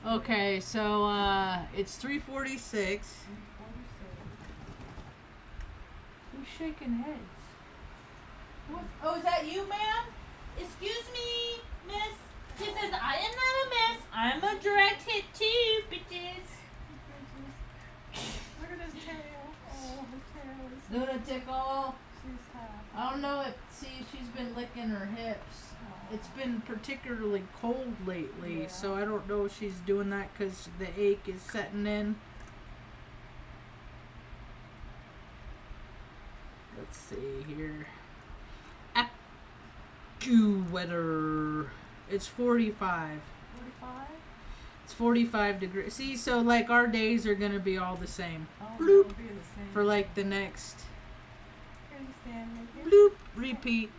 Okay, so it's 3:46. Who's shaking heads? Oh, is that you, ma'am? Excuse me, miss. She says, I am not a miss. I'm a direct hit too, bitches. Look at his tail. Oh, her tail is... Lunatical. She's happy. I don't know if, see, she's been licking her hips. Oh. It's been particularly cold lately, Yeah. so I don't know if she's doing that because the ache is setting in. Let's see here. AccuWeather. It's 45. 45? It's 45 degrees. See, so like our days are going to be all the same. Oh, Bloop. it'll be the same. For like the next. Understand? Bloop. Repeat.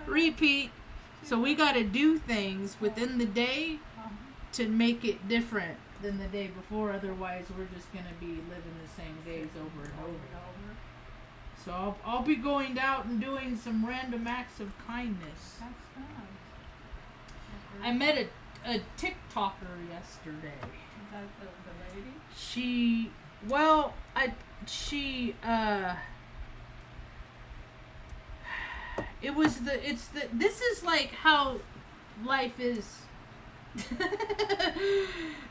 Repeat. So we got to do things within the day to make it different than the day before. Otherwise, we're just going to be living the same days over and over. So I'll be going out and doing some random acts of kindness. That's fun. I met a TikToker yesterday. Is that the lady? This is like how life is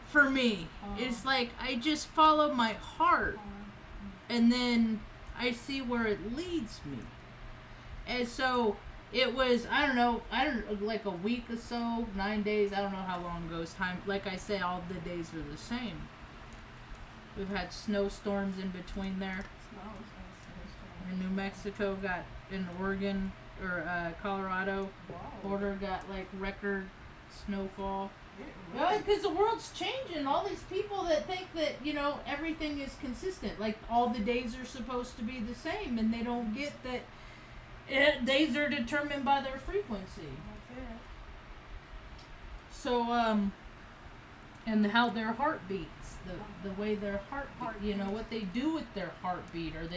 for me. It's like I just follow my heart and then I see where it leads me. And so it was, like a week or so, 9 days, I don't know how long goes time. Like I say, all the days are the same. We've had snowstorms in between there. In New Mexico, in Oregon, or Colorado, border got like record snowfall. Well, because the world's changing. All these people that think that, everything is consistent. Like all the days are supposed to be the same, and they don't get that days are determined by their frequency. That's it. So, and how their heart beats, the way their heart what they do with their heartbeat. Are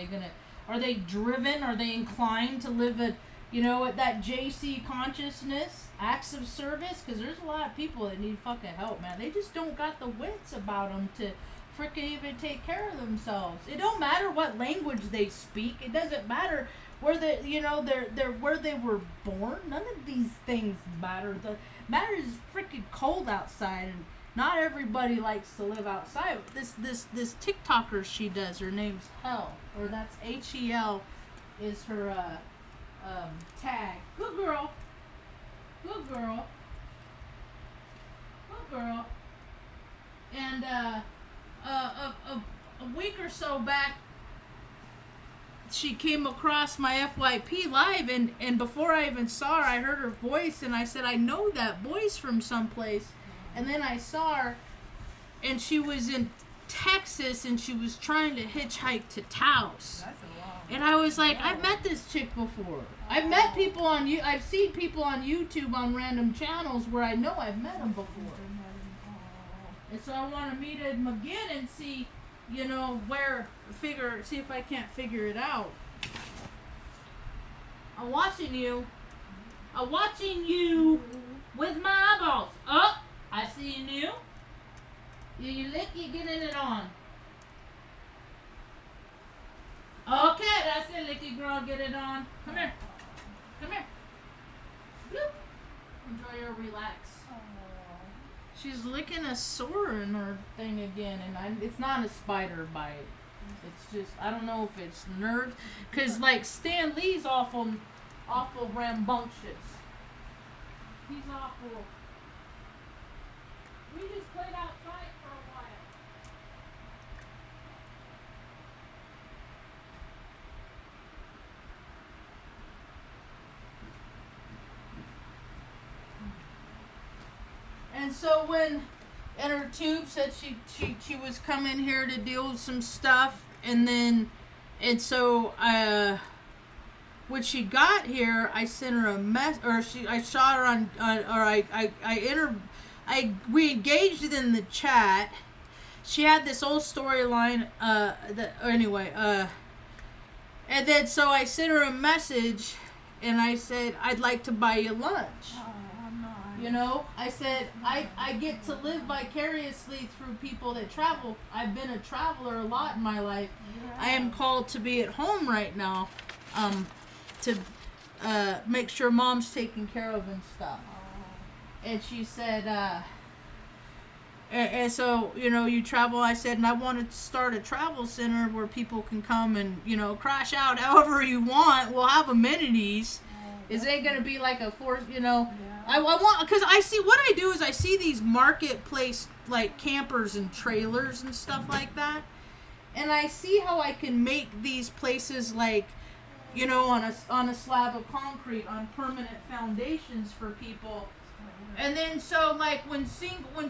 they driven? Are they inclined to live at that JC consciousness, acts of service? Because there's a lot of people that need fucking help, man. They just don't got the wits about them to frickin' even take care of themselves. It don't matter what language they speak. It doesn't matter where they're where they were born. None of these things matter. The matter is freaking cold outside, and not everybody likes to live outside. This TikToker she does, her name's Hel, or that's HEL, is her tag. Good girl. Good girl. Good girl. And a week or so back, she came across my FYP live, and before I even saw her, I heard her voice, and I said, I know that voice from someplace. And then I saw her, and she was in Texas, and she was trying to hitchhike to Taos. And I was like, I've met this chick before. I've seen people on YouTube on random channels where I know I've met them before. And so I want to meet him again and see, see if I can't figure it out. I'm watching you with my eyeballs. Oh, I see you new. You lick, you getting it on. Okay, that's it, licky girl, get it on. Come here. Come here. Bloop. Enjoy your relax. She's licking a sore in her thing again, and it's not a spider bite. It's just, I don't know if it's nerves. Because, like, Stan Lee's awful rambunctious. He's awful. We just played outside for a while. And so when her tube said she was coming here to deal with some stuff, and so when she got here, I sent her a I shot her on, we engaged in the chat. She had this old storyline, and then so I sent her a message, and I said, I'd like to buy you lunch. I'm not. You know, I said, I get to live vicariously through people that travel. I've been a traveler a lot in my life. I am called to be at home right now, to make sure mom's taken care of and stuff. And she said, and so, you know, you travel, I said, and I wanted to start a travel center where people can come and, you know, crash out however you want. We'll have amenities. It ain't going to be like a force, you know. I want, because I see, what I do is I see these marketplace, like, campers and trailers and stuff like that. And I see how I can make these places, like, you know, on a slab of concrete, on permanent foundations for people. And then so like when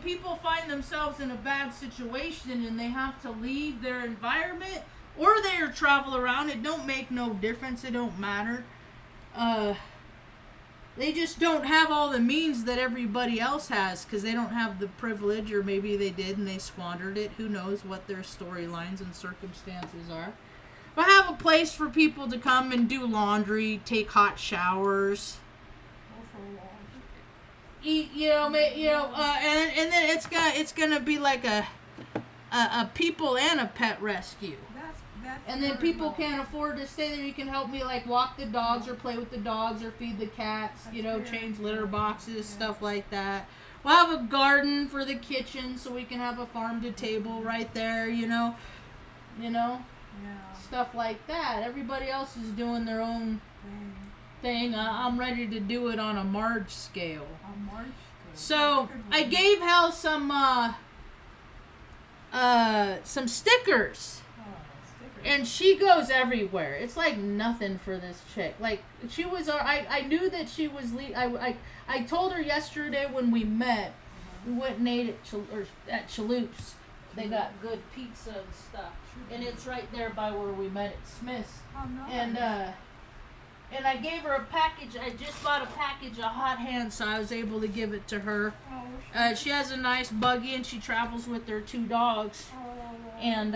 people find themselves in a bad situation and they have to leave their environment or they travel around, it don't make no difference. It don't matter. They just don't have all the means that everybody else has because they don't have the privilege, or maybe they did and they squandered it. Who knows what their storylines and circumstances are. But have a place for people to come and do laundry, take hot showers. Eat, and then it's gonna be like a people and a pet rescue. That's and then people can't afford to stay there. You can help me like walk the dogs or play with the dogs or feed the cats. Change litter boxes, stuff like that. We'll have a garden for the kitchen so we can have a farm to table right there. Stuff like that. Everybody else is doing their own thing. I'm ready to do it on a Marge scale. So I gave Hal some stickers, and she goes everywhere. It's like nothing for this chick. Like she was, I knew that she was. I told her yesterday when we met, we went and ate at Chalup's. They got good pizza and stuff, and it's right there by where we met at Smith's. Oh, nice. And I gave her a package. I just bought a package of hot hands, so I was able to give it to her. She has a nice buggy, and she travels with her 2 dogs. And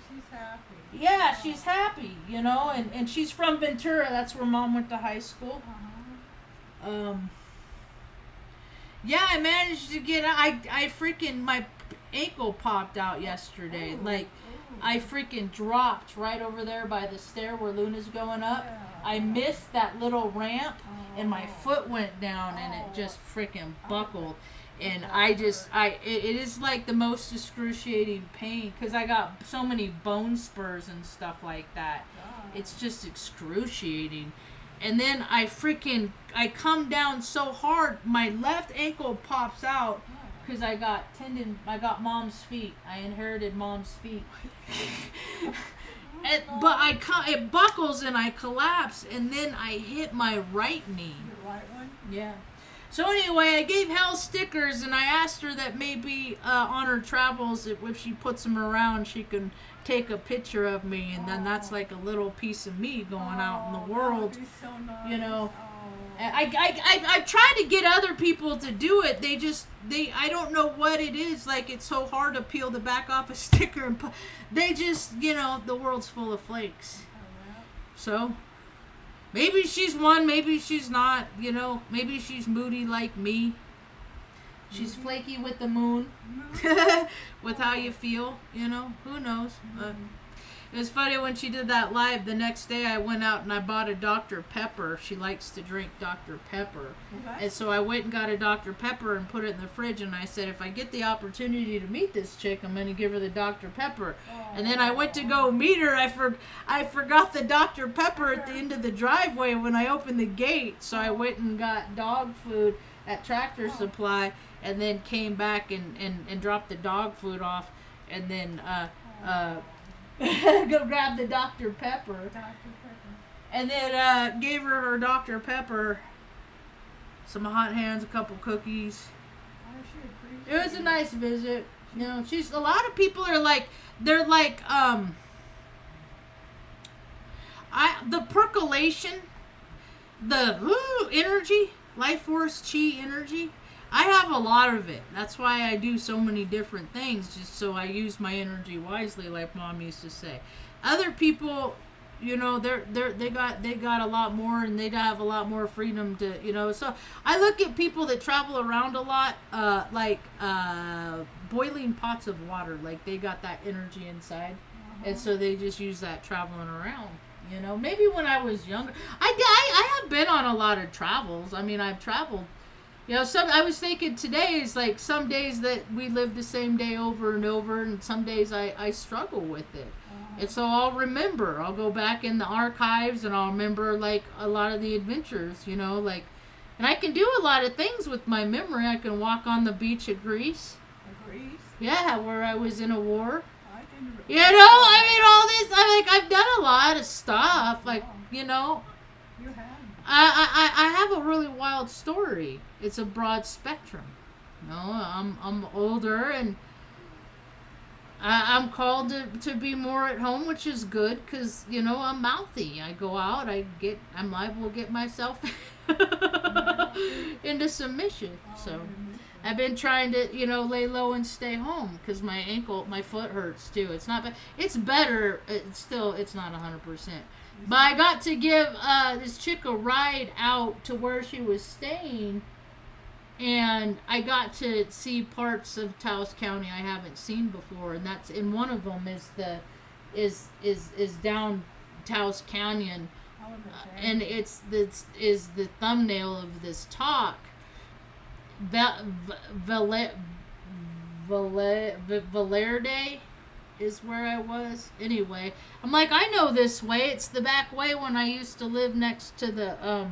she's happy. Yeah, she's happy, and she's from Ventura. That's where Mom went to high school. Yeah, I managed to get. I freaking my ankle popped out yesterday. I freaking dropped right over there by the stair where Luna's going up. I missed that little ramp, and my foot went down, and it just freaking buckled. And it is like the most excruciating pain because I got so many bone spurs and stuff like that. It's just excruciating. And then I come down so hard, my left ankle pops out because I got Mom's feet. I inherited Mom's feet. It buckles and I collapse, and then I hit my right knee. Your right one? Yeah. So anyway, I gave Hal stickers, and I asked her that maybe on her travels, if she puts them around, she can take a picture of me, and then that's like a little piece of me going out in the world. That would be so nice. I tried to get other people to do it. I don't know what it is. Like, it's so hard to peel the back off a sticker and they just, the world's full of flakes. So maybe she's one, maybe she's not, maybe she's moody like me. She's flaky with the moon, with how you feel, who knows. It was funny when she did that live. The next day I went out and I bought a Dr. Pepper. She likes to drink Dr. Pepper. Okay. And so I went and got a Dr. Pepper and put it in the fridge, and I said, if I get the opportunity to meet this chick, I'm going to give her the Dr. Pepper. And then I went to go meet her. I forgot the Dr. Pepper at the end of the driveway when I opened the gate. So I went and got dog food at Tractor Supply, and then came back and dropped the dog food off, and then go grab the Dr. Pepper. And then gave her Dr. Pepper, some hot hands, a couple cookies. It was a nice visit. She's, a lot of people are like, they're like, the percolation, the energy, life force, chi energy. I have a lot of it. That's why I do so many different things, just so I use my energy wisely, like Mom used to say. Other people, you know, they got a lot more, and they have a lot more freedom to, you know. So I look at people that travel around a lot, like boiling pots of water, like they got that energy inside, and so they just use that traveling around. You know, maybe when I was younger, I have been on a lot of travels. I mean, I've traveled. You know, I was thinking today is like some days that we live the same day over and over, and some days I struggle with it. And so I'll remember. I'll go back in the archives and I'll remember like a lot of the adventures, you know, like, and I can do a lot of things with my memory. I can walk on the beach at Greece. Greece? Yeah, where I was in a war. I didn't. You know, I mean, all this. I've done a lot of stuff. Like, you know, You have. I have a really wild story. It's a broad spectrum. You know, I'm older, and I'm called to be more at home, which is good because, you know, I'm mouthy. I go out, I'm liable to get myself into some mischief. So I've been trying to, you know, lay low and stay home because my foot hurts too. It's not bad. It's better. It's not 100%. But I got to give this chick a ride out to where she was staying, and I got to see parts of Taos County I haven't seen before, and one of them is down Taos Canyon, and it's the thumbnail of this talk. Valerde is where I was. Anyway, I'm like, I know this way. It's the back way when I used to live next to the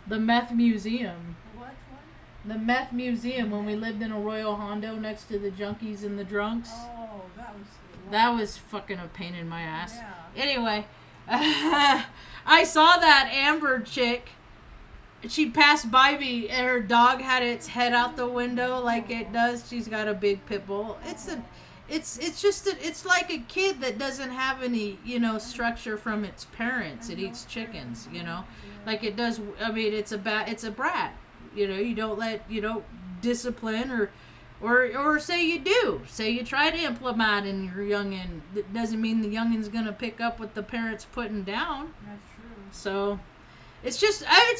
meth museum. What one? The meth museum, when we lived in a Royal Hondo next to the junkies and the drunks. Oh, That was fucking a pain in my ass. Yeah. Anyway, I saw that Amber chick. She passed by me, and her dog had its head out the window like it does. She's got a big pit bull. It's like a kid that doesn't have any, you know, structure from its parents. It eats chickens, you know, like it does. I mean, it's a brat. You know, you don't discipline or say you do. Say you try to implement in your youngin'. That doesn't mean the youngin's gonna pick up what the parents putting down. That's true. So it's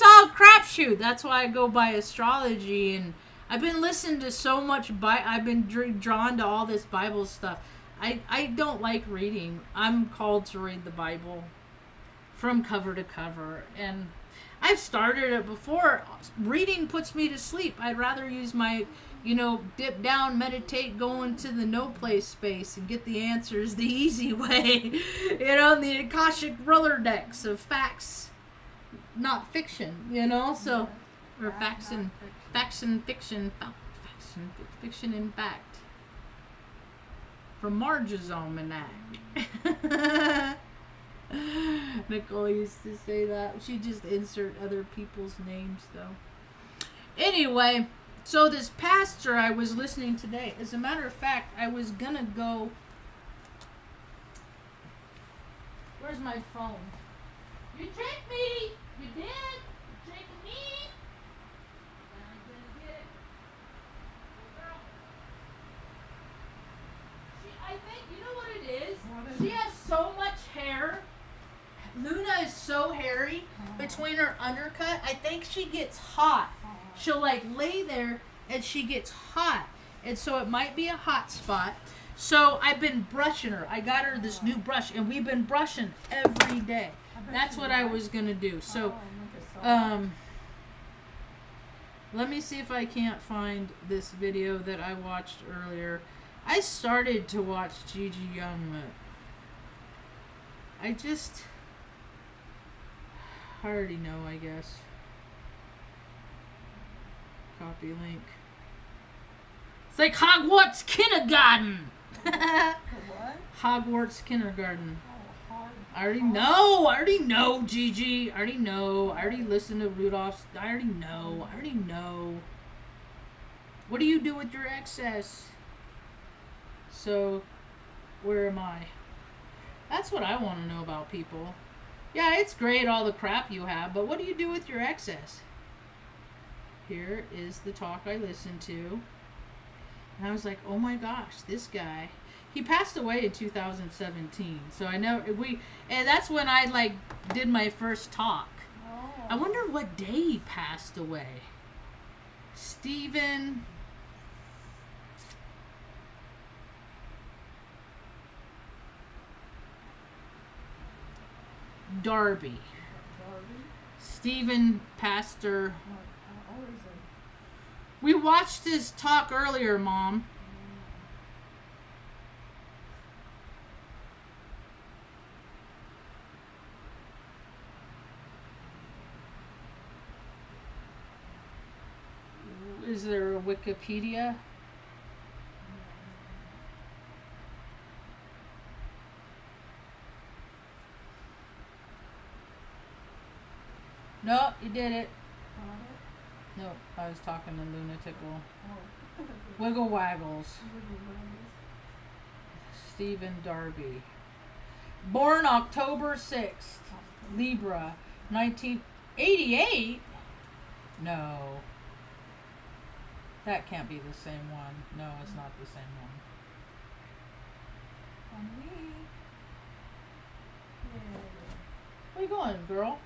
all crapshoot. That's why I go by astrology, and I've been listening to so much. I've been drawn to all this Bible stuff. I don't like reading. I'm called to read the Bible from cover to cover, and I've started it before. Reading puts me to sleep. I'd rather use my, you know, dip down, meditate, go into the no place space and get the answers the easy way. You know, the Akashic Rolodex of facts, not fiction, you know, so, or facts and fiction and fact. From Marge's almanac. Nicole used to say that. She just insert other people's names though. Anyway, so this pastor I was listening today, as a matter of fact, I was gonna go. Where's my phone? You tricked me! You did! You tricked me! I'm gonna get it. Girl. I think, you know what it is? She has so much hair. Luna is so hairy between her undercut. I think she gets hot. She'll like lay there and she gets hot. And so it might be a hot spot. So I've been brushing her. I got her this new brush, and we've been brushing every day. That's what I was going to do. So let me see if I can't find this video that I watched earlier. I started to watch Gigi Young, but I already know, I guess. Copy link. It's like Hogwarts Kindergarten. What? Hogwarts Kindergarten. Oh, hard. I already know, Gigi. I already listened to Rudolph's. I already know. What do you do with your excess? So, where am I? That's what I want to know about people. Yeah, it's great all the crap you have, but what do you do with your excess? Here is the talk I listened to. And I was like, oh my gosh, this guy. He passed away in 2017. So I know and that's when I like did my first talk. Oh. I wonder what day he passed away. Stephen Darby. Stephen Pastor. We watched his talk earlier, Mom. Is there a Wikipedia? No, you did it. No, I was talking to Lunatical. Wiggle Waggles. Stephen Darby. Born October 6th. Libra. 1988? No. That can't be the same one. No, it's not the same one. Where you going, girl?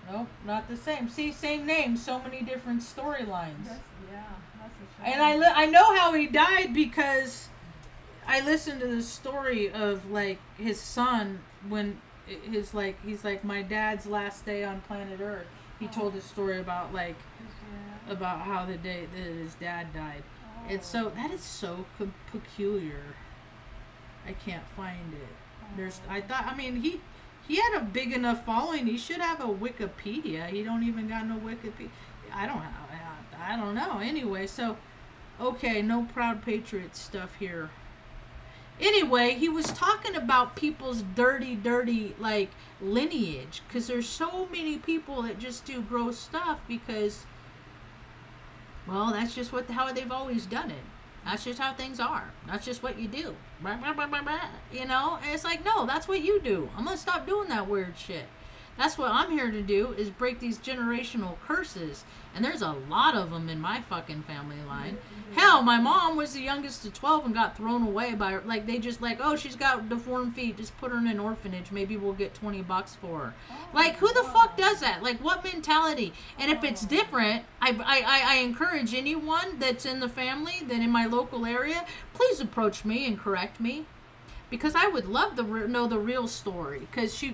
Nope, not the same. See, same name, so many different storylines. That's a shame. And I know how he died because I listened to the story of like his son when he's like my dad's last day on planet Earth. He told a story about like about how the day that his dad died. It's so that is so peculiar. I can't find it. He had a big enough following. He should have a Wikipedia. He don't even got no Wikipedia. I don't know. Anyway, so okay, no Proud Patriot stuff here. Anyway, he was talking about people's dirty like lineage, because there's so many people that just do gross stuff because, well, that's just how they've always done it. That's just how things are. That's just what you do. You know? And it's like, no, that's what you do. I'm going to stop doing that weird shit. That's what I'm here to do, is break these generational curses. And there's a lot of them in my fucking family line. Hell, my mom was the youngest of 12 and got thrown away by her. Like, they just like, oh, she's got deformed feet. Just put her in an orphanage. Maybe we'll get $20 for her. Like, who the fuck does that? Like, what mentality? And if it's different, I encourage anyone that's in the family, that in my local area, please approach me and correct me. Because I would love to know the real story. Because she,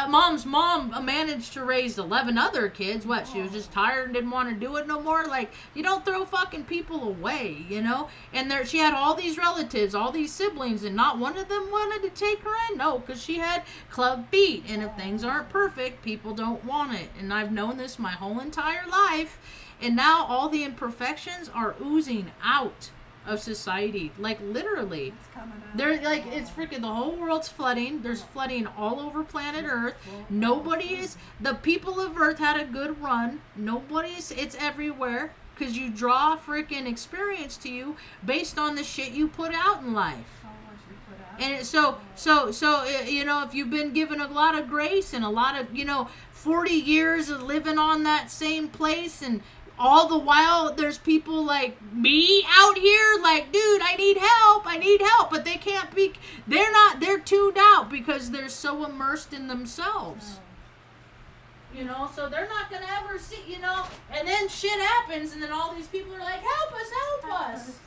mom's mom managed to raise 11 other kids. What, she was just tired and didn't want to do it no more? Like, you don't throw fucking people away, And she had all these relatives, all these siblings, and not one of them wanted to take her in. No, because she had club feet. And if things aren't perfect, people don't want it. And I've known this my whole entire life. And now all the imperfections are oozing out of society, like literally. They're like, it's freaking, the whole world's flooding. There's flooding all over planet Earth. The people of Earth had a good run. It's everywhere, because you draw freaking experience to you based on the shit you put out in life. And so if you've been given a lot of grace and a lot of 40 years of living on that same place, and all the while, there's people like me out here, like, dude, I need help, but they can't be, they're tuned out because they're so immersed in themselves. So they're not going to ever see, and then shit happens, and then all these people are like, help us.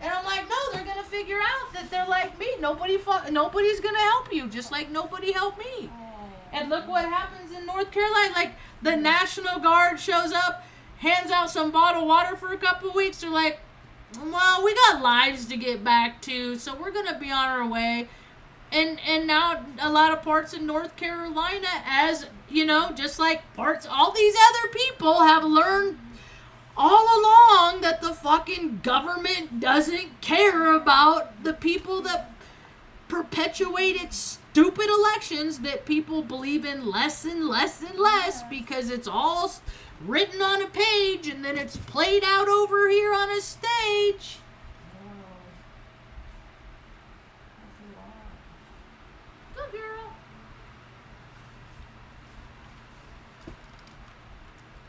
And I'm like, no, they're going to figure out that they're like me. Nobody's going to help you, just like nobody helped me. And look what happens in North Carolina. Like, the National Guard shows up, hands out some bottled water for a couple of weeks. They're like, well, we got lives to get back to, so we're going to be on our way. And now a lot of parts in North Carolina, as, just like all these other people have learned all along that the fucking government doesn't care about the people that perpetuate its stupid elections that people believe in less and less and less, because it's all written on a page and then it's played out over here on a stage. Go, girl.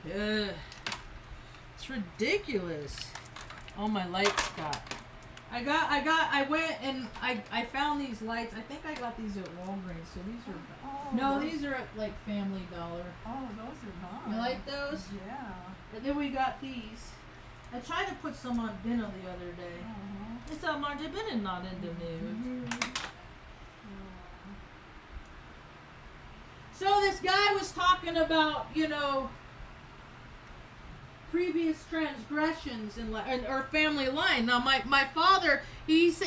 Yeah. It's ridiculous. All my lights got. I went and I found these lights. I think I got these at Walgreens. So these are. Oh, No, those- these are at like Family Dollar. Oh, those are nice. You like those? Yeah. And then we got these. I tried to put some on dinner the other day. Uh-huh. It's Marge been not in the mood. So this guy was talking about, previous transgressions or family line. Now my father, he's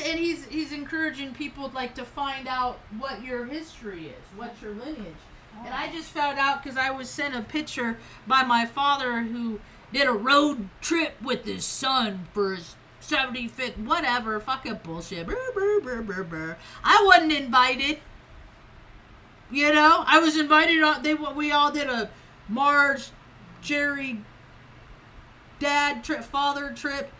encouraging people like to find out what your history is, what's your lineage. Oh. And I just found out because I was sent a picture by my father who did a road trip with his son for his 75th, whatever, fucking bullshit. Brr, brr, brr, brr, brr. I wasn't invited. I was invited on. We all did a Marge, Jerry, dad trip, father trip.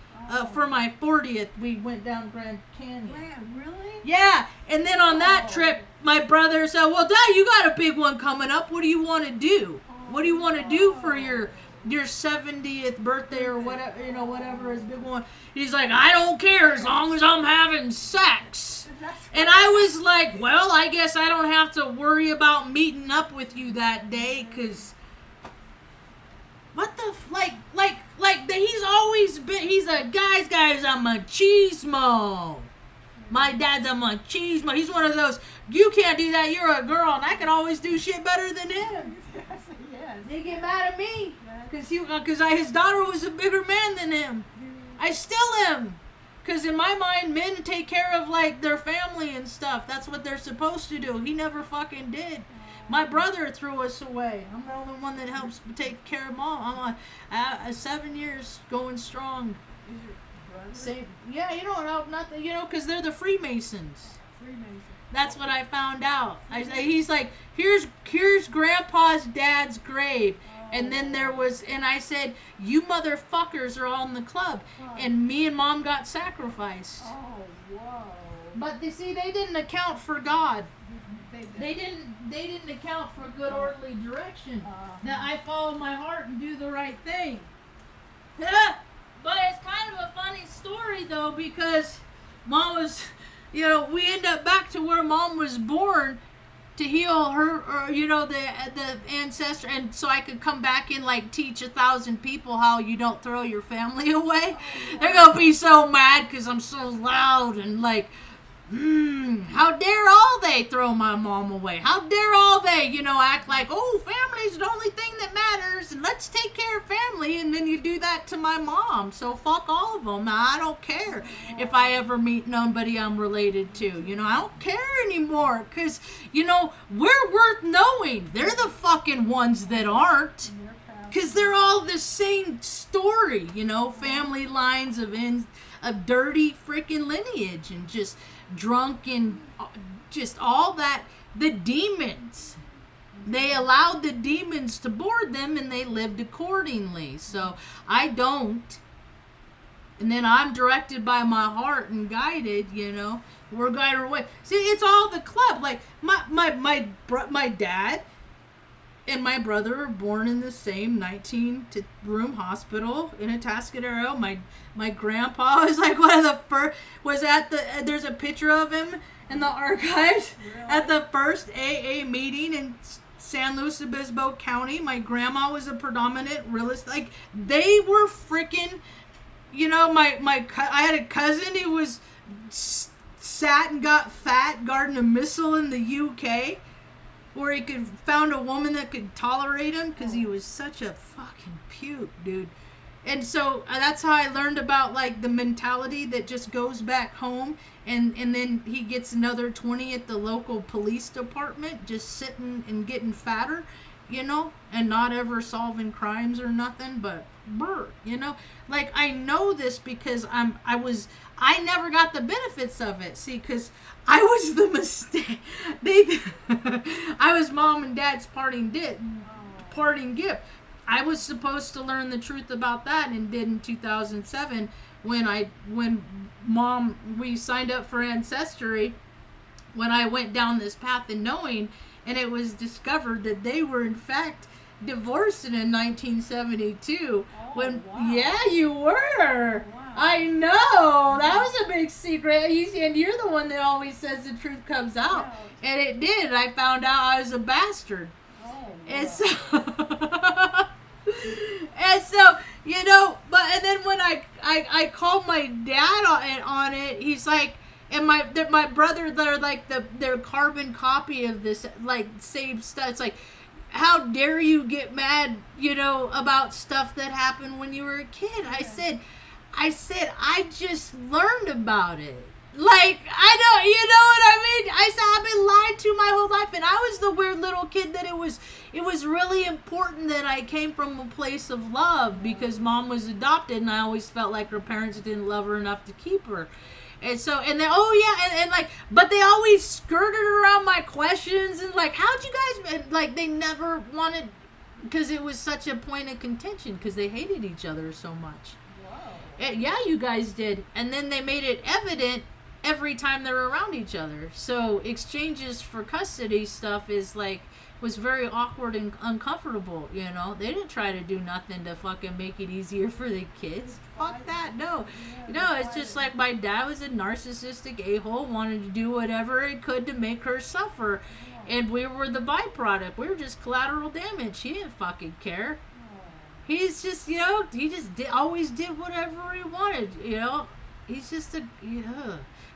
For my 40th, we went down Grand Canyon. Man, really? Yeah, and then on that trip, my brother said, "Well, Dad, you got a big one coming up. What do you want to do? What do you want to do for your 70th birthday or whatever? Whatever is big one." He's like, "I don't care as long as I'm having sex." And I was like, "Well, I guess I don't have to worry about meeting up with you that day, cause what the he's always been. He's like, guys, I'm a machismo. My dad's a machismo. He's one of those. You can't do that. You're a girl, and I can always do shit better than him. Yes. They get mad at me because his daughter was a bigger man than him. I still am. Because in my mind, men take care of, their family and stuff. That's what they're supposed to do. He never fucking did. My brother threw us away. I'm the only one that helps take care of Mom. I'm 7 years going strong. Is your brother? Same. Yeah, nothing, because they're the Freemasons. Freemason. That's what I found out. He's like, here's Grandpa's dad's grave. And then and I said, you motherfuckers are all in the club. And me and Mom got sacrificed. Oh, whoa. But they didn't account for God. They They didn't account for good orderly direction. That I follow my heart and do the right thing. But it's kind of a funny story though, because Mom was, we end up back to where Mom was born to heal her, or, the ancestor, and so I could come back and teach 1,000 people how you don't throw your family away. They're gonna be so mad because I'm so loud and how dare all they throw my mom away? How dare all they, act like, oh, family's the only thing that matters, and let's take care of family, and then you do that to my mom. So fuck all of them. I don't care if I ever meet nobody I'm related to. I don't care anymore, because, we're worth knowing. They're the fucking ones that aren't, because they're all the same story, family lines of dirty freaking lineage, and just drunk and just all that. The demons, they allowed the demons to board them, and they lived accordingly. So I don't, and then I'm directed by my heart and guided. We're guided away. See, it's all the club. My dad and my brother were born in the same 19-room hospital in Atascadero. My grandpa was one of the first. There's a picture of him in the archives at the first AA meeting in San Luis Obispo County. My grandma was a predominant realist. They were freaking. I had a cousin who was sat and got fat guarding a missile in the UK. Where he found a woman that could tolerate him because he was such a fucking puke, dude. And so that's how I learned about the mentality that just goes back home, and then he gets another 20 at the local police department, just sitting and getting fatter, and not ever solving crimes or nothing, but I know this because I never got the benefits of it. See, because I was the mistake. I was Mom and Dad's parting gift. I was supposed to learn the truth about that, and did in 2007 when Mom, we signed up for Ancestry, when I went down this path and knowing, and it was discovered that they were in fact divorcing in 1972. Wow. Yeah, you were. Wow. I know. That was a big secret. And you're the one that always says the truth comes out. Yeah. And it did. I found out I was a bastard. Oh, And wow. so... And so, you know, and then when I called my dad on it, he's like, and my brother, they're like their carbon copy of this, like, same stuff. It's like, how dare you get mad, you know, about stuff that happened when you were a kid? I said, I just learned about it. Like, I don't, you know what I mean? I said, I've been lied to my whole life, and I was the weird little kid that it was really important that I came from a place of love, because mom was adopted, and I always felt like her parents didn't love her enough to keep her. And so, and then, and like, but they always skirted around my questions, and like, how'd you guys, and like, they never wanted, because it was such a point of contention, because they hated each other so much. Whoa. Yeah, you guys did. And then they made it evident every time they're around each other. So exchanges for custody stuff was very awkward and uncomfortable, you know. They didn't try to do nothing to fucking make it easier for the kids. Fuck that, no. No, it's just like my dad was a narcissistic a-hole, wanted to do whatever it could to make her suffer. And we were the byproduct. We were just collateral damage. He didn't fucking care. He's just, you know, he just always did whatever he wanted, you know. He's just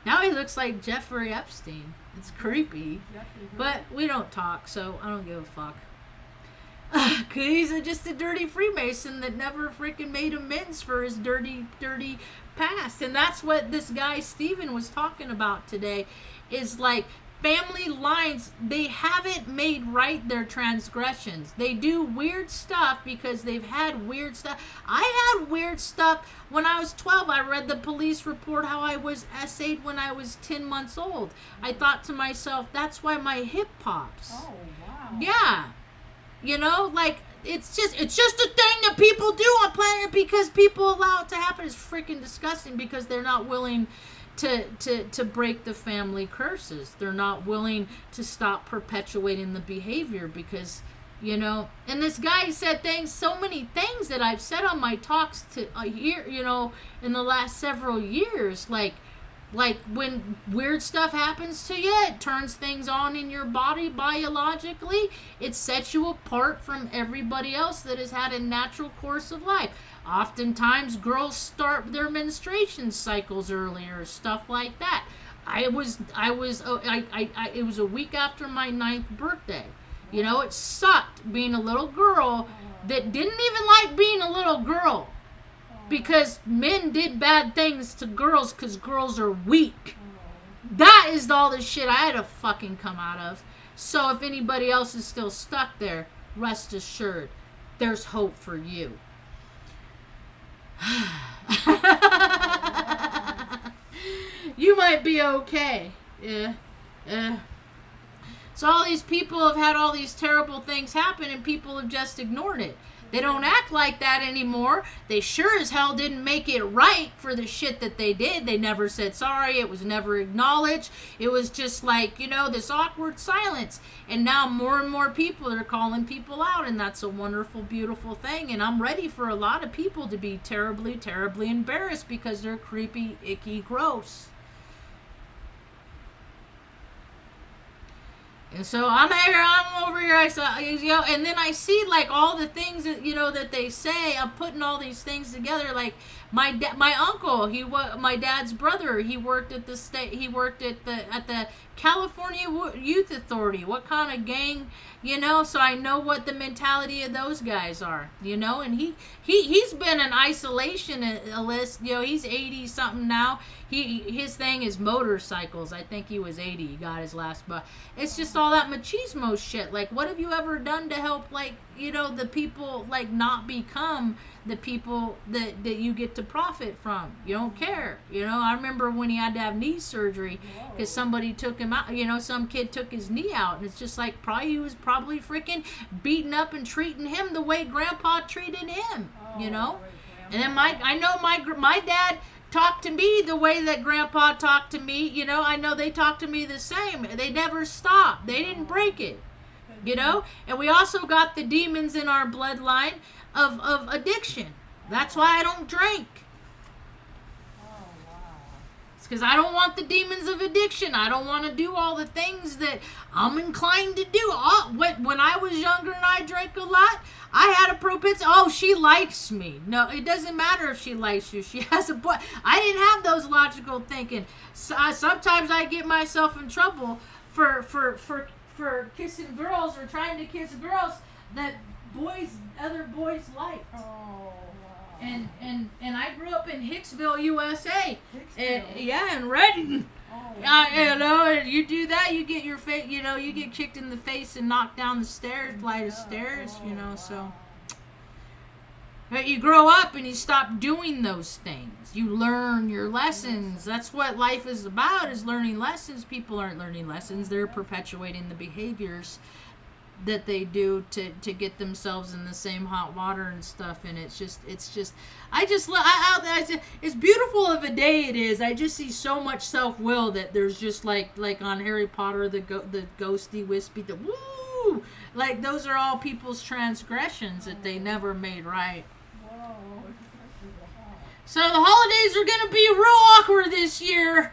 now he looks like Jeffrey Epstein. It's creepy. But we don't talk, so I don't give a fuck. Cause he's just a dirty Freemason that never freaking made amends for his dirty, dirty past. And that's what this guy Steven was talking about today, is like, family lines, they haven't made right their transgressions. They do weird stuff because they've had weird stuff. I had weird stuff when I was 12. I read the police report how I was essayed when I was 10 months old. I thought to myself, that's why my hip pops. Oh, wow. Yeah. You know, like, it's just a thing that people do on planet because people allow it to happen. It's freaking disgusting because they're not willing to break the family curses. They're not willing to stop perpetuating the behavior because, you know, and this guy said so many things that I've said on my talks to here, you know, in the last several years, like when weird stuff happens to you, it turns things on in your body biologically. It sets you apart from everybody else that has had a natural course of life. Oftentimes, girls start their menstruation cycles earlier, stuff like that. It was a week after my 9th birthday. You know, it sucked being a little girl that didn't even like being a little girl. Because men did bad things to girls because girls are weak. That is all the shit I had to fucking come out of. So if anybody else is still stuck there, rest assured, there's hope for you. You might be okay. Yeah. So all these people have had all these terrible things happen and people have just ignored it. They don't act like that anymore. They sure as hell didn't make it right for the shit that they did. They never said sorry. It was never acknowledged. It was just like, you know, this awkward silence. And now more and more people are calling people out, and that's a wonderful, beautiful thing. And I'm ready for a lot of people to be terribly, terribly embarrassed because they're creepy, icky, gross. And so I'm over here, I saw, you know, and then I see like all the things that, you know, that they say. I'm putting all these things together. Like my uncle, my dad's brother, he worked at the California Youth Authority. What kind of gang, you know? So I know what the mentality of those guys are, you know. And he's been an isolationist. You know, he's 80 something now. His thing is motorcycles. I think he was 80. He got his last buck. It's just all that machismo shit. Like, what have you ever done to help, like, you know, the people, like, not become the people that you get to profit from? You don't care. You know, I remember when he had to have knee surgery because somebody took him out. You know, some kid took his knee out, and it's just like he was probably freaking beating up and treating him the way Grandpa treated him. You know, and then my dad talked to me the way that Grandpa talked to me. You know, I know they talked to me the same. They never stopped. They didn't break it. You know, and we also got the demons in our bloodline of addiction. That's why I don't drink. It's because I don't want the demons of addiction. I don't want to do all the things that I'm inclined to do. When I was younger and I drank a lot, I had a propensity. Oh, she likes me. No, it doesn't matter if she likes you. She has a boy. I didn't have those logical thinking. So, sometimes I get myself in trouble for kissing girls or trying to kiss girls that other boys like. Oh, wow. And I grew up in Hicksville, USA. Hicksville? And Redden. Oh, You know, you do that, you get your face, you know, you get kicked in the face and knocked down the flight of stairs, you know, so. But you grow up and you stop doing those things. You learn your lessons. That's what life is about, is learning lessons. People aren't learning lessons. They're perpetuating the behaviors that they do to get themselves in the same hot water and stuff. And it's just it's beautiful of a day it is. I just see so much self-will that there's just like on Harry Potter, the ghosty wispy, the woo, like those are all people's transgressions that they never made right. Whoa. So the holidays are gonna be real awkward this year.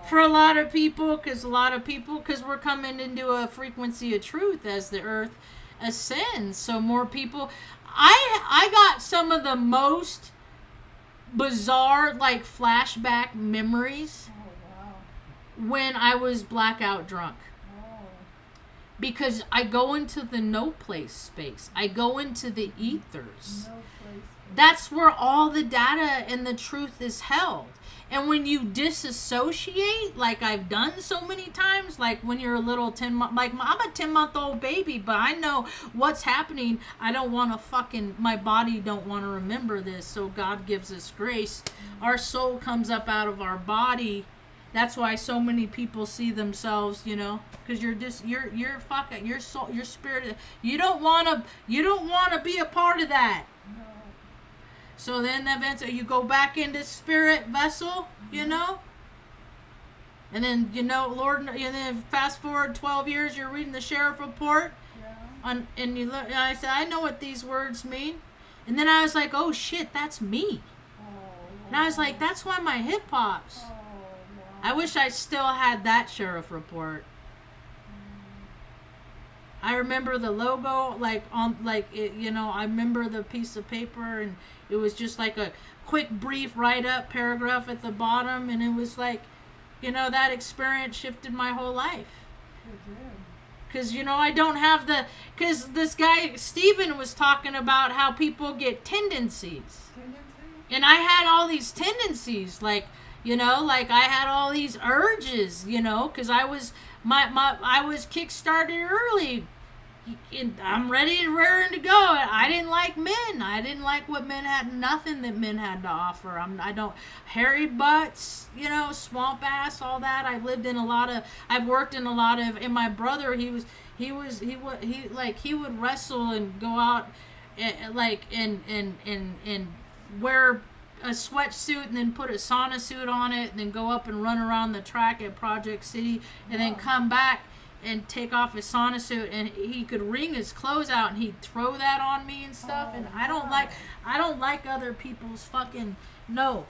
For a lot of people, because we're coming into a frequency of truth as the earth ascends. So more people. I got some of the most bizarre, like, flashback memories Oh, wow. when I was blackout drunk. Oh. Because I go into the no place space. I go into the ethers. No place. That's where all the data and the truth is held. And when you disassociate, like I've done so many times, like when you're a little 10-month, like I'm a 10-month-old baby, but I know what's happening. I don't want to my body don't want to remember this. So God gives us grace. Our soul comes up out of our body. That's why so many people see themselves, you know, because you're fucking, your soul, your spirit. You don't want to be a part of that. No. So then eventually you go back into spirit vessel, you know? And then, you know, Lord, and then fast forward 12 years, you're reading the sheriff report. Yeah. And you look, and I said, I know what these words mean. And then I was like, oh shit, that's me. Oh, And I was like, that's why my hip pops. wow. I wish I still had that sheriff report. I remember the logo, I remember the piece of paper, and it was just like a quick, brief write-up paragraph at the bottom, and it was like, you know, that experience shifted my whole life. It did. Because, you know, I don't have because this guy, Steven, was talking about how people get tendencies. Tendency? And I had all these tendencies, like, you know, like I had all these urges, you know, because I was kick-started early. I'm ready and raring to go. I didn't like men. I didn't like what men had, nothing that men had to offer. Hairy butts, you know, swamp ass, all that. I've worked in a lot of, and my brother, he would wrestle and go out and wear a sweatsuit and then put a sauna suit on it and then go up and run around the track at Project City and then come back and take off his sauna suit, and he could wring his clothes out and he'd throw that on me and stuff. And I don't like other people's fucking no.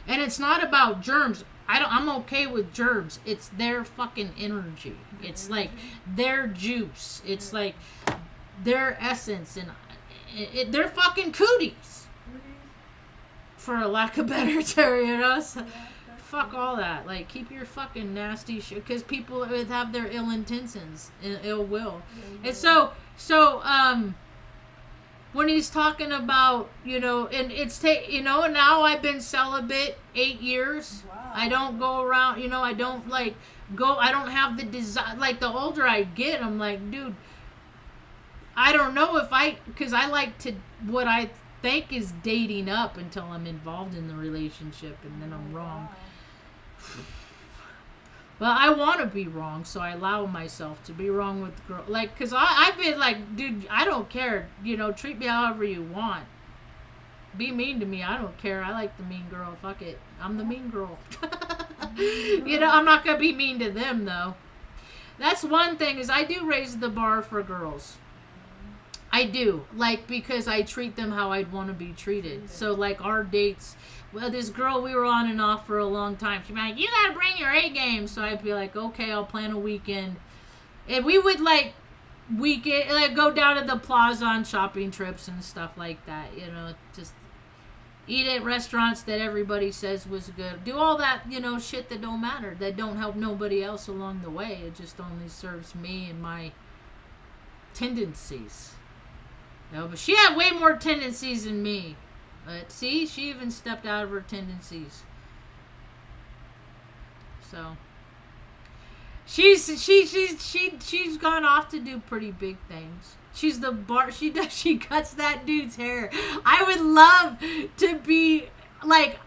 And it's not about germs. I'm okay with germs. It's their fucking energy. It's like their juice. It's like their essence, and they're fucking cooties, for a lack of better term, you know. So, fuck all that. Like, keep your fucking nasty shit, because people have their ill intentions, ill will. And so when he's talking about, you know, and now I've been celibate 8 years. Wow. I don't go around, you know, I don't have the desire. Like, the older I get, I'm like, dude, I don't know because I like to, what I think is dating up until I'm involved in the relationship, and then I'm wrong. Well, I want to be wrong, so I allow myself to be wrong with the girl. Like, because I've been like, dude, I don't care. You know, treat me however you want. Be mean to me. I don't care. I like the mean girl. Fuck it. I'm the mean girl. You know, I'm not going to be mean to them, though. That's one thing, is I do raise the bar for girls. I do. Like, because I treat them how I'd want to be treated. So, like, our dates, well, this girl, we were on and off for a long time. She'd be like, you gotta bring your A game. So I'd be like, okay, I'll plan a weekend. And we would, like, go down to the plaza on shopping trips and stuff like that. You know, just eat at restaurants that everybody says was good. Do all that, you know, shit that don't matter, that don't help nobody else along the way. It just only serves me and my tendencies. No, but she had way more tendencies than me. But see, she even stepped out of her tendencies. So she's gone off to do pretty big things. She's the she cuts that dude's hair. I would love to be like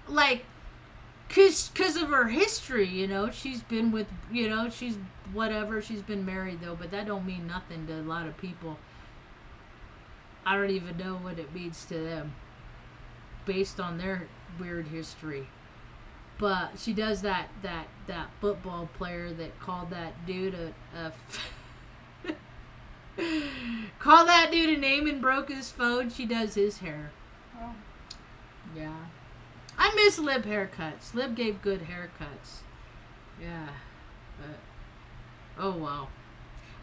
cause of her history, you know. She's been with, you know, she's whatever. She's been married though, but that don't mean nothing to a lot of people. I don't even know what it means to them based on their weird history. But she does that football player that called that dude called that dude a name and broke his phone. She does his hair. Oh. Yeah. I miss Lib haircuts. Lib gave good haircuts. Yeah. But, oh well.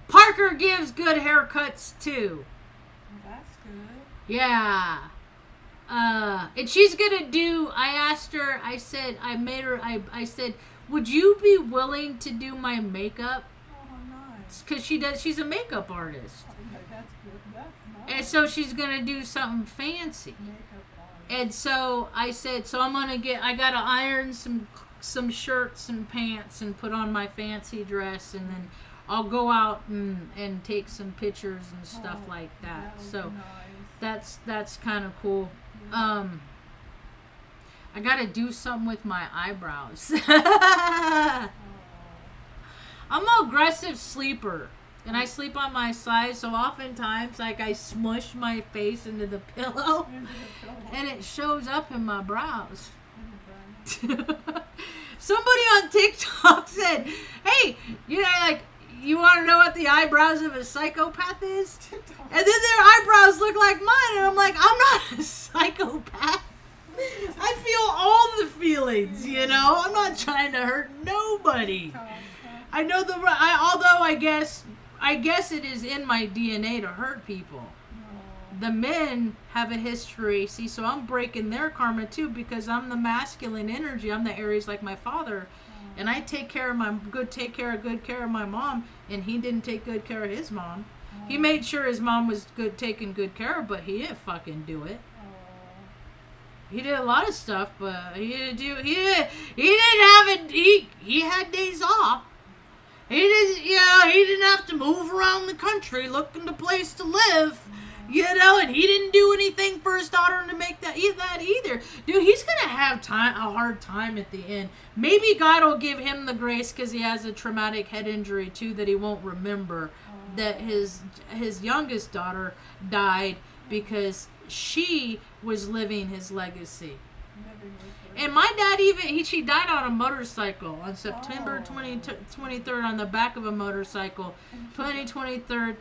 Parker gives good haircuts too. That's good. Yeah. And she's gonna do, I asked her, I said, I said, would you be willing to do my makeup? Oh, nice. Because she's a makeup artist. Okay, that's good. That's nice. And so she's gonna do something fancy. Makeup artist. And so I said, so I gotta iron some shirts and pants and put on my fancy dress, and then I'll go out and take some pictures and stuff like that. So nice. that's kind of cool. Yeah. I gotta do something with my eyebrows. Oh. I'm an aggressive sleeper, and I sleep on my side, so oftentimes, like, I smush my face into the pillow, and it shows up in my brows. Somebody on TikTok said, hey, you know, like, you want to know what the eyebrows of a psychopath is? And then their eyebrows look like mine, and I'm like, I'm not a psychopath. I feel all the feelings, you know. I'm not trying to hurt nobody. I know although I guess it is in my DNA to hurt people. The men have a history, see, so I'm breaking their karma too, because I'm the masculine energy. I'm the Aries like my father, and I take care of good care of my mom, and he didn't take good care of his mom. He made sure his mom was taken good care of, but he didn't fucking do it. He did a lot of stuff, but he didn't have it. He had days off. He didn't have to move around the country looking to place to live. You know, and he didn't do anything for his daughter to make that either. Dude, he's going to have a hard time at the end. Maybe God will give him the grace because he has a traumatic head injury, too, that he won't remember that his youngest daughter died because she was living his legacy. And my dad she died on a motorcycle on September 23rd on the back of a motorcycle, 2023rd.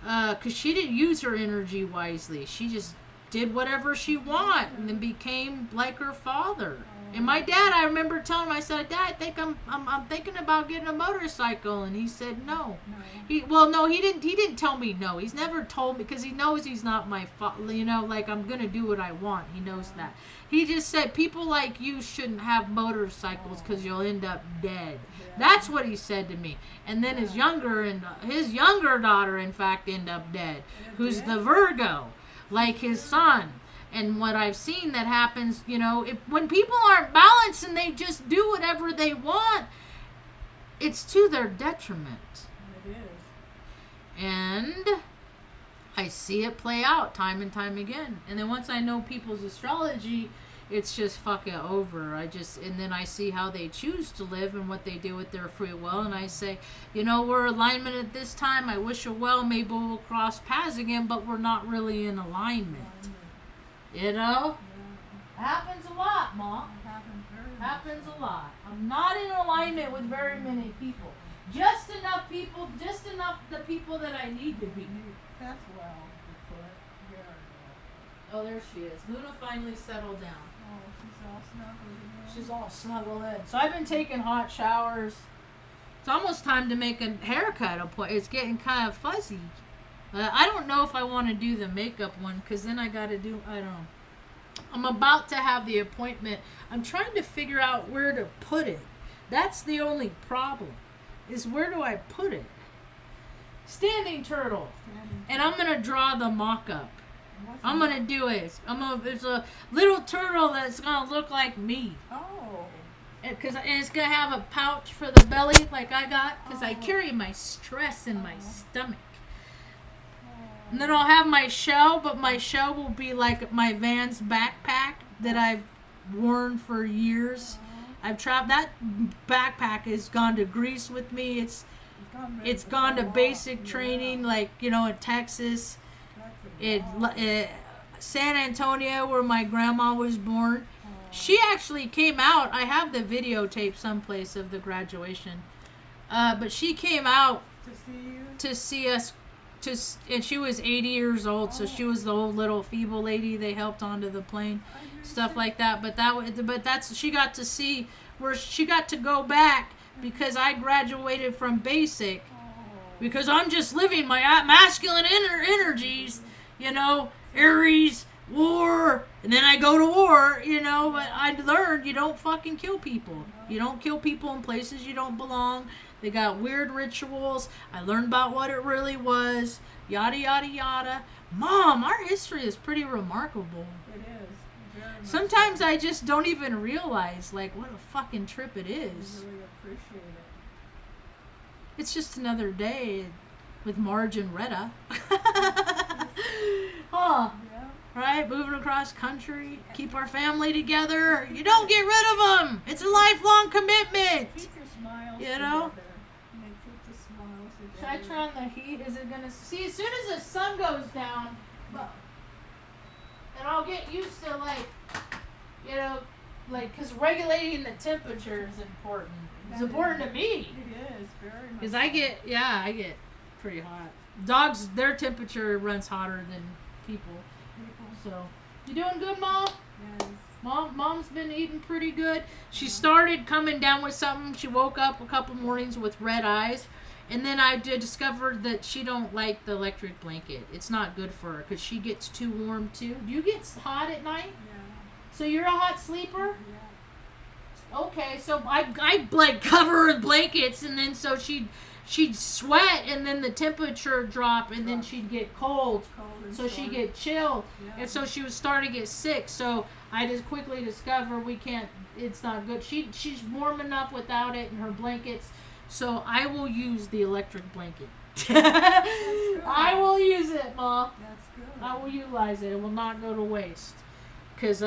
Because she didn't use her energy wisely. She just did whatever she wanted and then became like her father. And my dad, I remember telling him, I said, Dad, I think I'm thinking about getting a motorcycle. And he said no. He didn't tell me no. He's never told me, because he knows he's not my father. You know, like, I'm going to do what I want. He knows that. He just said, people like you shouldn't have motorcycles because you'll end up dead. That's what he said to me. And then his younger daughter, in fact, ended up dead, who's the Virgo, like his son. And what I've seen that happens, you know, when people aren't balanced and they just do whatever they want, it's to their detriment. It is. And I see it play out time and time again. And then once I know people's astrology, it's just fucking over. And then I see how they choose to live and what they do with their free will. And I say, you know, we're alignment at this time. I wish her well. Maybe we'll cross paths again, but we're not really in alignment. You know? Yeah. Happens a lot, Mom. Happens a lot. I'm not in alignment with very many people. Just enough the people that I need to be. That's well. there she is. Luna finally settled down. Oh, she's all snuggled in. She's all snuggled in. So I've been taking hot showers. It's almost time to make a haircut appointment. It's getting kind of fuzzy. I don't know if I want to do the makeup one because then I got to do, I don't know. I'm about to have the appointment. I'm trying to figure out where to put it. That's the only problem, is where do I put it? Standing turtle. And I'm going to draw the mock-up. I'm going to do it. There's a little turtle that's going to look like me. Oh. And it's going to have a pouch for the belly like I got because I carry my stress in my stomach. And then I'll have my shell, but my shell will be like my Vans backpack that I've worn for years. I've traveled. That backpack has gone to Greece with me. It's gone to basic training, like, you know, in Texas. San Antonio, where my grandma was born. She actually came out. I have the videotape someplace of the graduation. But she came out to see us. And she was 80 years old, so she was the old little feeble lady they helped onto the plane, stuff like that. She got to see where she got to go back because I graduated from basic, because I'm just living my masculine energies, you know, Aries, war, and then I go to war, you know. But I learned you don't fucking kill people. You don't kill people in places you don't belong. They got weird rituals. I learned about what it really was. Yada, yada, yada. Mom, our history is pretty remarkable. It is. Sometimes I just don't even realize, like, what a fucking trip it is. I really appreciate it. It's just another day with Marge and Retta. Huh. Yeah. Right? Moving across country. Keep our family together. You don't get rid of them. It's a lifelong commitment. Keep your smiles You know? together. Keep the smiles Should I together. turn on the heat? Is it gonna see? As soon as the sun goes down, and I'll get used to, like, you know, like, because regulating the temperature is important. It's important to me. It is very much. Because I get pretty hot. Dogs, their temperature runs hotter than people. So, you doing good, Mom? Yes. Mom's been eating pretty good. She started coming down with something. She woke up a couple mornings with red eyes. And then I discovered that she don't like the electric blanket. It's not good for her because she gets too warm too. Do you get hot at night? Yeah. So you're a hot sleeper? Yeah. Okay, so I like cover her with blankets, and then so she'd sweat, and then the temperature drop, and then she'd get cold. So she'd get chilled, and so she would start to get sick. So I just quickly discovered it's not good. She's warm enough without it and her blankets. So I will use the electric blanket. I will use it, Ma. That's good. I will utilize it. It will not go to waste. Because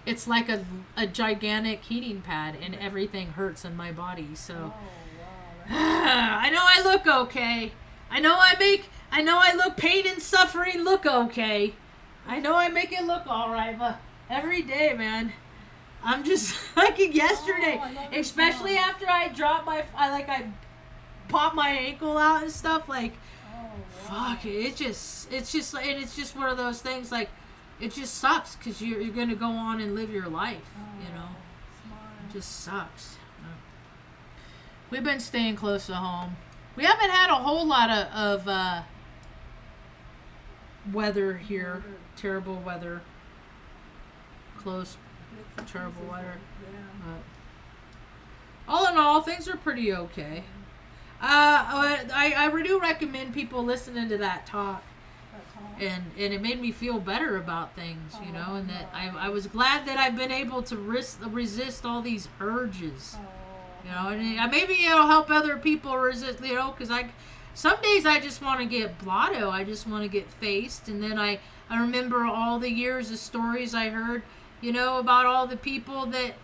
it's like a gigantic heating pad, and everything hurts in my body. So Oh, wow. I know I look okay. I know I look pain and suffering look okay. I know I make it look alright, but every day, man, I'm just like yesterday, I love especially this after I dropped I popped my ankle out and stuff. Like, Oh, wow. fuck, it's just one of those things. Like, it just sucks because you're gonna go on and live your life, you know. Smile. It just sucks. We've been staying close to home. We haven't had a whole lot of weather here. Terrible weather. Close, terrible weather. Yeah. All in all, things are pretty okay. I do recommend people listening to that talk. That's all. And it made me feel better about things, you know, and that I was glad that I've been able to resist all these urges. You know, and maybe it'll help other people resist, you know, because some days I just want to get blotto. I just want to get faced. And then I remember all the years of stories I heard, you know, about all the people that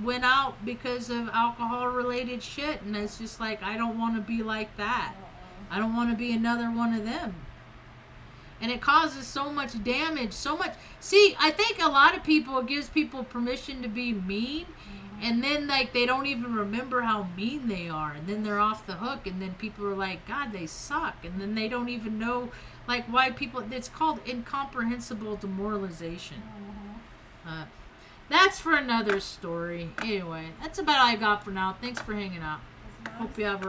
went out because of alcohol-related shit. And it's just like, I don't want to be like that. I don't want to be another one of them. And it causes so much damage, so much. See, I think a lot of people, it gives people permission to be mean. And then like they don't even remember how mean they are, and then they're off the hook, and then people are like, God, they suck, and then they don't even know like why people. It's called incomprehensible demoralization. That's for another story. Anyway, that's about all I got for now. Thanks for hanging out. Hope you have a